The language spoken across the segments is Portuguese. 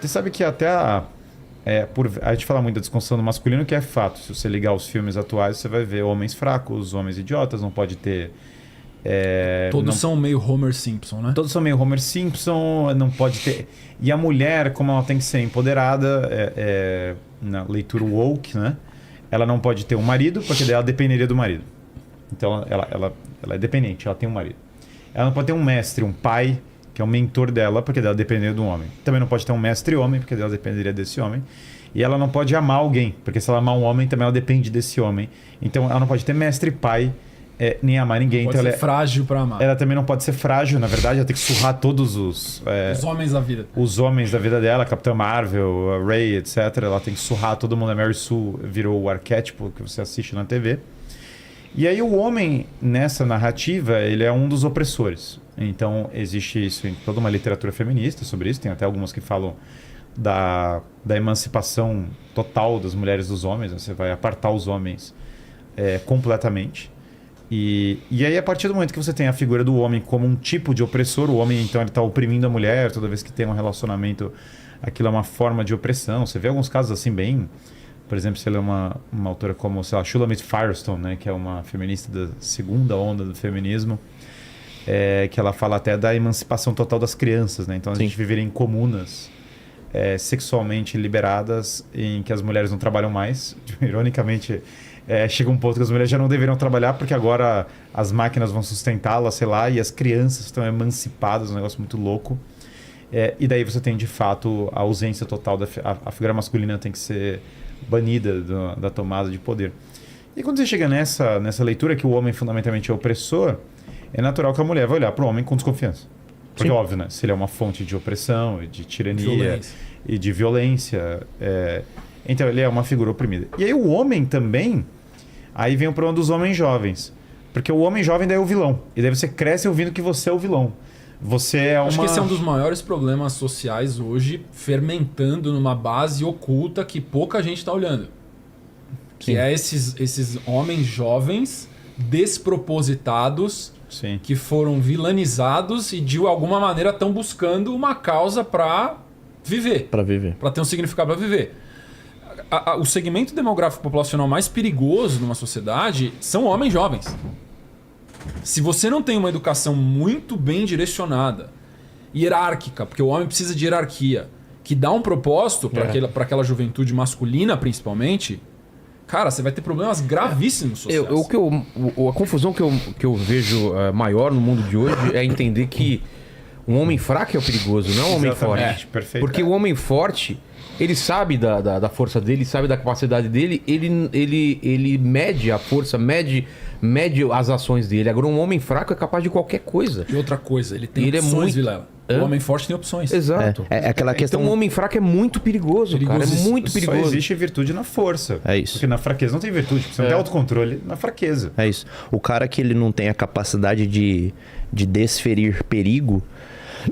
Você sabe que até a gente fala muito da desconstrução do masculino, que é fato. Se você ligar os filmes atuais, você vai ver homens fracos, homens idiotas, não pode ter... Todos são meio Homer Simpson, né? Todos são meio Homer Simpson, não pode ter... E a mulher, como ela tem que ser empoderada, na leitura woke, né? Ela não pode ter um marido, porque daí ela dependeria do marido. Então ela é dependente, ela tem um marido. Ela não pode ter um mestre, um pai, que é o mentor dela, porque dela dependeria de um homem. Também não pode ter um mestre homem, porque dela dependeria desse homem. E ela não pode amar alguém, porque se ela amar um homem, também ela depende desse homem. Então ela não pode ter mestre, pai, nem amar ninguém. Pode então ser frágil para amar. Ela também não pode ser frágil, na verdade, ela tem que surrar todos os homens da vida. Os homens da vida dela, Capitã Marvel, a Rey, etc. Ela tem que surrar todo mundo. A Mary Sue virou o arquétipo que você assiste na TV. E aí o homem, nessa narrativa, ele é um dos opressores. Então existe isso em toda uma literatura feminista sobre isso. Tem até algumas que falam da emancipação total das mulheres dos homens. Você vai apartar os homens completamente. E aí, a partir do momento que você tem a figura do homem como um tipo de opressor, o homem, então, ele está oprimindo a mulher toda vez que tem um relacionamento, aquilo é uma forma de opressão. Você vê alguns casos assim bem... Por exemplo, se ela é uma autora como, sei lá, Shulamit Firestone, né, que é uma feminista da segunda onda do feminismo, que ela fala até da emancipação total das crianças, né? Então, a gente viveria em comunas sexualmente liberadas, em que as mulheres não trabalham mais. Ironicamente... chega um ponto que as mulheres já não deveriam trabalhar porque agora as máquinas vão sustentá-las, sei lá, e as crianças estão emancipadas, um negócio muito louco. E daí você tem, de fato, a ausência total a figura masculina tem que ser banida da tomada de poder. E quando você chega nessa leitura que o homem fundamentalmente é opressor, é natural que a mulher vai olhar para o homem com desconfiança. Porque, óbvio, né? Se ele é uma fonte de opressão, de tirania e de violência, então ele é uma figura oprimida. E aí o homem também... Aí vem o problema dos homens jovens. Porque o homem jovem daí é o vilão. E daí você cresce ouvindo que você é o vilão. Você é Acho que esse é um dos maiores problemas sociais hoje, fermentando numa base oculta que pouca gente está olhando. Que é esses homens jovens despropositados, que foram vilanizados e de alguma maneira estão buscando uma causa para viver. Para ter um significado para viver. O segmento demográfico populacional mais perigoso numa sociedade são homens jovens. Se você não tem uma educação muito bem direcionada, hierárquica, porque o homem precisa de hierarquia, que dá um propósito para aquela juventude masculina, principalmente, cara, você vai ter problemas gravíssimos sociais. A confusão que eu vejo maior no mundo de hoje é entender que um homem fraco é o perigoso, não um homem forte. Perfeito. Porque o homem forte... Ele sabe da força dele, sabe da capacidade dele, ele mede a força, mede as ações dele. Agora, um homem fraco é capaz de qualquer coisa. E outra coisa, ele tem opções, Vilela. O homem forte tem opções. Exato. Aquela questão... Então, o homem fraco é muito perigoso, cara. É muito perigoso. Só existe virtude na força. É isso. Porque na fraqueza não tem virtude. Você não tem autocontrole na fraqueza. É isso. O cara que ele não tem a capacidade de desferir perigo...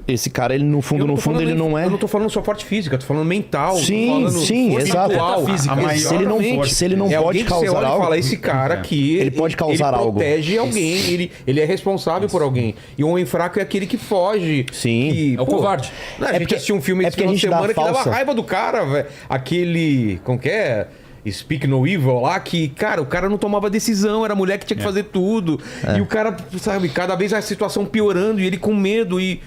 Esse cara, ele no fundo, ele não é... Eu não tô falando só forte física, tô falando mental. Sim, exato. Física. Se ele não pode causar algo... Fala, esse cara aqui... Ele pode causar algo. Ele protege alguém, ele é responsável por alguém. E o homem fraco é aquele que foge. Sim. É o covarde. A gente assistiu um filme esse final de semana que dava raiva do cara, velho. Aquele... Como que é? Speak No Evil lá, que, cara, o cara não tomava decisão, era a mulher que tinha que fazer tudo. E o cara, sabe, cada vez a situação piorando e ele com medo e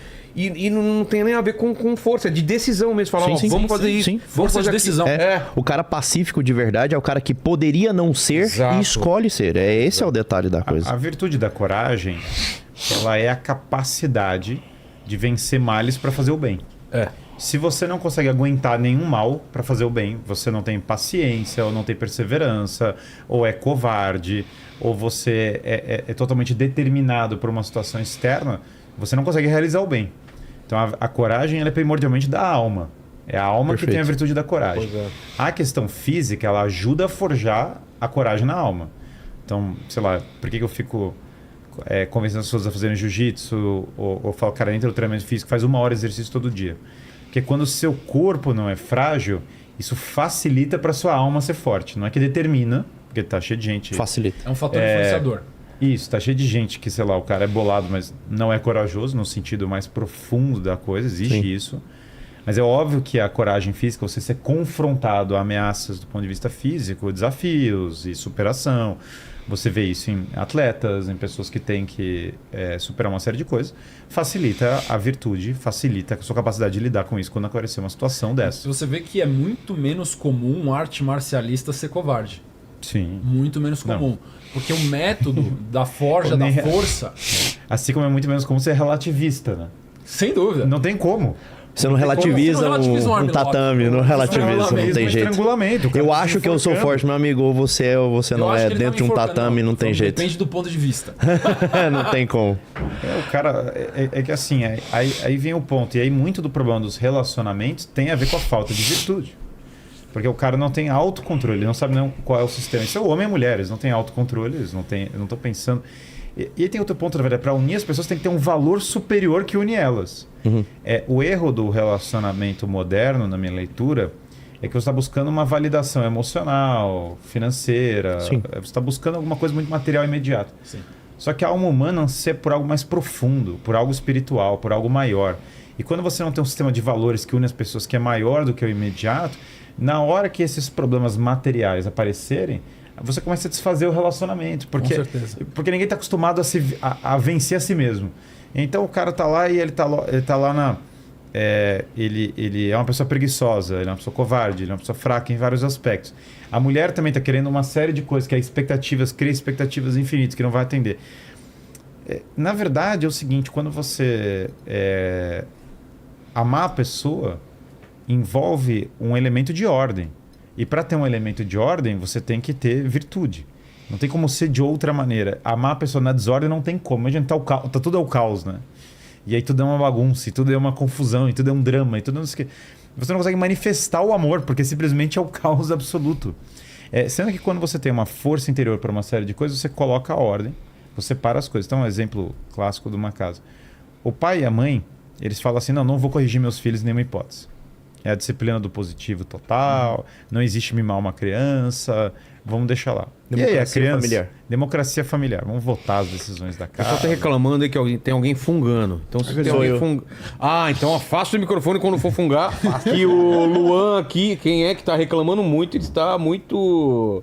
não tem nem a ver com força, é de decisão mesmo. Falar, vamos fazer isso. Sim. Força de decisão. O cara pacífico de verdade é o cara que poderia não ser e escolhe ser. Esse é o detalhe da coisa. A virtude da coragem, ela é a capacidade de vencer males para fazer o bem. Se você não consegue aguentar nenhum mal para fazer o bem, você não tem paciência, ou não tem perseverança, ou é covarde, ou você é totalmente determinado por uma situação externa, você não consegue realizar o bem. Então a coragem ela é primordialmente da alma. É a alma que tem a virtude da coragem. A questão física, ela ajuda a forjar a coragem na alma. Então, sei lá, por que eu fico convencendo as pessoas a fazerem jiu-jitsu ou falo, cara, entra no treinamento físico, faz 1 hora de exercício todo dia. Porque quando o seu corpo não é frágil, isso facilita para sua alma ser forte. Não é que determina, porque tá cheio de gente... Facilita. É um fator influenciador. Isso, tá cheio de gente que, sei lá, o cara é bolado, mas não é corajoso no sentido mais profundo da coisa, existe isso. Mas é óbvio que a coragem física, você ser confrontado a ameaças do ponto de vista físico, desafios e superação. Você vê isso em atletas, em pessoas que têm que superar uma série de coisas. Facilita a virtude, facilita a sua capacidade de lidar com isso quando aparecer uma situação dessa. Você vê que é muito menos comum um arte marcialista ser covarde. Sim. Muito menos comum. Não. Porque o método da forja, da força... Assim como é muito menos comum ser relativista, né? Sem dúvida. Não tem como. Você não relativiza um tatame, não relativiza, não tem jeito. Eu acho que eu sou forte, meu amigo, ou você é ou você não é. Dentro de um tatame não tem jeito. Depende do ponto de vista. Não tem como. O cara, é que assim, aí vem o ponto. E aí muito do problema dos relacionamentos tem a ver com a falta de virtude. Porque o cara não tem autocontrole, ele não sabe não qual é o sistema. Isso é o homem e a mulher, eles não têm autocontrole, eles não estão pensando... E aí tem outro ponto, na verdade, para unir as pessoas tem que ter um valor superior que une elas. Uhum. O erro do relacionamento moderno, na minha leitura, é que você está buscando uma validação emocional, financeira. Sim. Você está buscando alguma coisa muito material e imediata. Sim. Só que a alma humana anseia por algo mais profundo, por algo espiritual, por algo maior. E quando você não tem um sistema de valores que une as pessoas que é maior do que o imediato, na hora que esses problemas materiais aparecerem, você começa a desfazer o relacionamento. Porque, com certeza. Porque ninguém está acostumado a vencer a si mesmo. Então o cara está lá e ele tá lá na... ele é uma pessoa preguiçosa, ele é uma pessoa covarde, ele é uma pessoa fraca em vários aspectos. A mulher também está querendo uma série de coisas, que é expectativas, cria expectativas infinitas, que não vai atender. Na verdade é o seguinte, quando você amar a pessoa, envolve um elemento de ordem. E para ter um elemento de ordem, você tem que ter virtude. Não tem como ser de outra maneira. Amar a pessoa na desordem não tem como. Imagina, tudo é o caos, né? E aí tudo é uma bagunça, e tudo é uma confusão, e tudo é um drama, e tudo não sei o quê. Você não consegue manifestar o amor, porque simplesmente é o caos absoluto. Sendo que quando você tem uma força interior para uma série de coisas, você coloca a ordem, você para as coisas. Então, um exemplo clássico de uma casa. O pai e a mãe, eles falam assim, não vou corrigir meus filhos em nenhuma hipótese. É a disciplina do positivo total, não existe mimar uma criança, vamos deixar lá. Democracia familiar. Democracia familiar. Vamos votar as decisões da casa. Eu só tô reclamando aí que tem alguém fungando. Então, se tem alguém então afasta o microfone quando for fungar. E o Luan aqui, quem é que tá reclamando muito, ele está muito...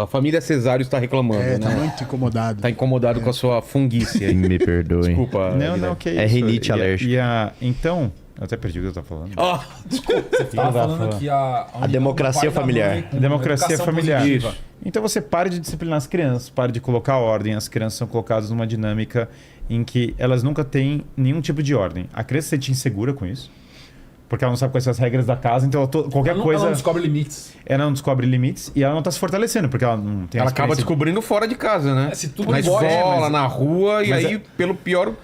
a família Cesário está reclamando, né? Tá muito incomodado. Tá incomodado com a sua funguice aí. Me perdoe. Desculpa. Não, que é isso. É rinite alérgica. Então... Eu até perdi o que eu estava falando. Desculpa. Você estava falando que a democracia familiar. A democracia familiar. Positiva. Então você pare de disciplinar as crianças, pare de colocar ordem. As crianças são colocadas numa dinâmica em que elas nunca têm nenhum tipo de ordem. A criança se sente insegura com isso, porque ela não sabe quais são as regras da casa, então qualquer coisa... Ela não descobre limites. Ela não descobre limites e ela não está se fortalecendo, porque ela não tem... Ela acaba descobrindo fora de casa, né? Se tudo na escola, na rua, e aí pela pior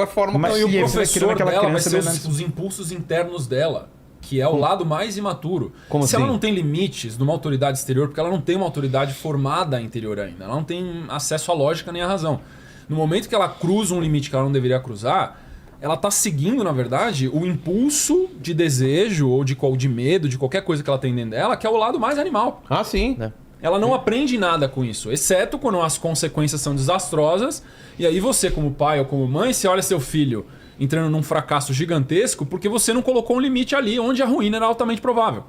forma... Mas, e o professor dela vai ser os impulsos internos dela, que é o lado mais imaturo. Como se assim? ela não tem limites numa autoridade exterior, porque ela não tem uma autoridade formada interior ainda, ela não tem acesso à lógica nem à razão. No momento que ela cruza um limite que ela não deveria cruzar, ela está seguindo, na verdade, o impulso de desejo ou de medo, de qualquer coisa que ela tem dentro dela, que é o lado mais animal. Ah, sim. Ela não aprende nada com isso, exceto quando as consequências são desastrosas. E aí você, como pai ou como mãe, você olha seu filho entrando num fracasso gigantesco porque você não colocou um limite ali onde a ruína era altamente provável.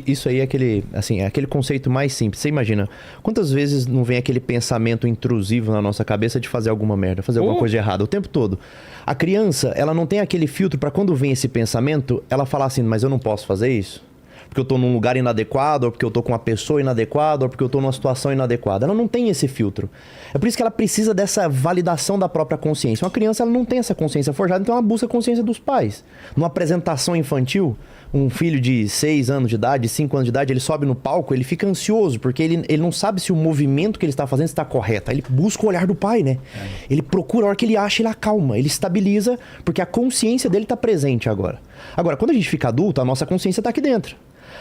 Isso aí é aquele conceito mais simples. Você imagina, quantas vezes não vem aquele pensamento intrusivo na nossa cabeça de fazer alguma merda, fazer alguma coisa de errada o tempo todo? A criança, ela não tem aquele filtro para quando vem esse pensamento, ela falar assim, mas eu não posso fazer isso? Porque eu tô num lugar inadequado, ou porque eu tô com uma pessoa inadequada, ou porque eu tô numa situação inadequada. Ela não tem esse filtro. É por isso que ela precisa dessa validação da própria consciência. Uma criança, ela não tem essa consciência forjada, então ela busca a consciência dos pais. Numa apresentação infantil, um filho de 6 anos de idade, 5 anos de idade, ele sobe no palco, ele fica ansioso, porque ele não sabe se o movimento que ele está fazendo está correto. Ele busca o olhar do pai, né? Ele procura, a hora que ele acha, ele acalma, ele estabiliza, porque a consciência dele está presente agora. Agora, quando a gente fica adulto, a nossa consciência está aqui dentro.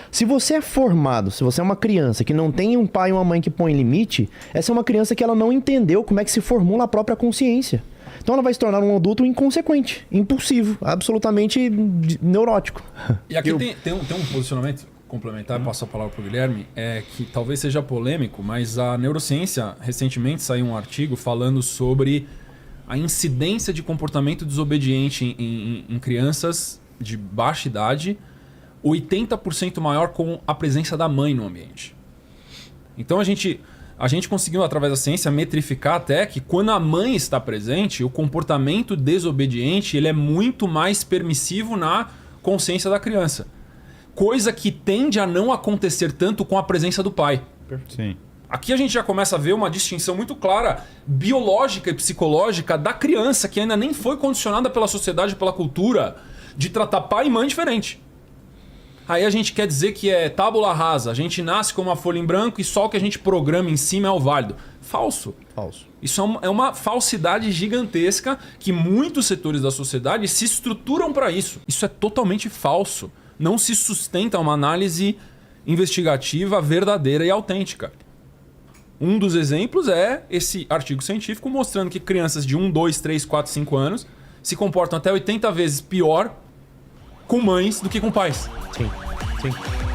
Se você é formado, se você é uma criança que não tem um pai e uma mãe que põe limite, essa é uma criança que ela não entendeu como é que se formula a própria consciência. Então ela vai se tornar um adulto inconsequente, impulsivo, absolutamente neurótico. E aqui tem um posicionamento complementar, passo a palavra para o Guilherme, que talvez seja polêmico, mas a neurociência, recentemente saiu um artigo falando sobre a incidência de comportamento desobediente em crianças de baixa idade, 80% maior com a presença da mãe no ambiente. Então a gente conseguiu, através da ciência, metrificar até que quando a mãe está presente, o comportamento desobediente ele é muito mais permissivo na consciência da criança. Coisa que tende a não acontecer tanto com a presença do pai. Sim. Aqui a gente já começa a ver uma distinção muito clara, biológica e psicológica, da criança que ainda nem foi condicionada pela sociedade, pela cultura, de tratar pai e mãe diferente. Aí a gente quer dizer que é tábula rasa, a gente nasce com uma folha em branco e só o que a gente programa em cima é o válido. Falso. Falso. Isso é uma falsidade gigantesca que muitos setores da sociedade se estruturam para isso. Isso é totalmente falso. Não se sustenta uma análise investigativa verdadeira e autêntica. Um dos exemplos é esse artigo científico mostrando que crianças de 1, 2, 3, 4, 5 anos se comportam até 80 vezes pior com mães do que com pais. Sim, sim.